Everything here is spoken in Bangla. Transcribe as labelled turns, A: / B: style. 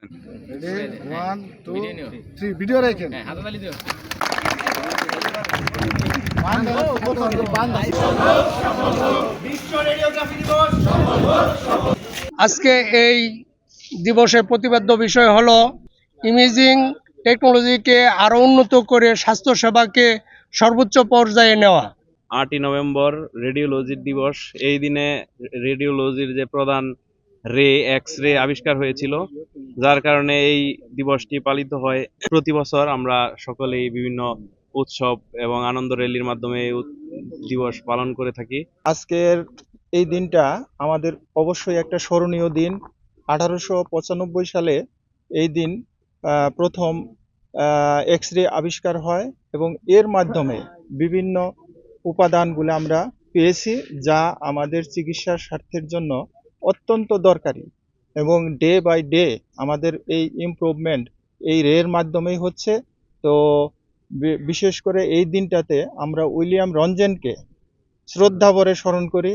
A: রেডি 1 2 3 ভিডিও রাখেন।
B: হ্যাঁ হাতে তালি দিও।
C: আজকে এই দিবসের প্রতিপাদ্য বিষয় হলো ইমেজিং টেকনোলজিকে আরও উন্নত করে স্বাস্থ্যসেবাকে সর্বোচ্চ পর্যায়ে নেওয়া।
D: 8ই নভেম্বর রেডিওলজির দিবস। এই দিনে রেডিওলজির যে প্রধান এক্স রে আবিষ্কার হয়েছিল, যার কারণে এই দিবসটি পালিত হয়। প্রতি বছর আমরা সকলেই বিভিন্ন উৎসব এবং আনন্দ র্যালির মাধ্যমে এই দিবস পালন করে থাকি।
E: আজকের এই দিনটা আমাদের অবশ্যই একটা স্মরণীয় দিন। 1895 সালে এই দিন প্রথম এক্স রে আবিষ্কার হয় এবং এর মাধ্যমে বিভিন্ন উপাদানগুলো আমরা পেয়েছি, যা আমাদের চিকিৎসার স্বার্থের জন্য অত্যন্ত দরকারি। এবং ডে বাই ডে আমাদের এই ইমপ্রুভমেন্ট এই রের মাধ্যমেই হচ্ছে। তো বিশেষ করে এই দিনটাতে আমরা উইলিয়াম রনজেনকে শ্রদ্ধা ভরে স্মরণ করি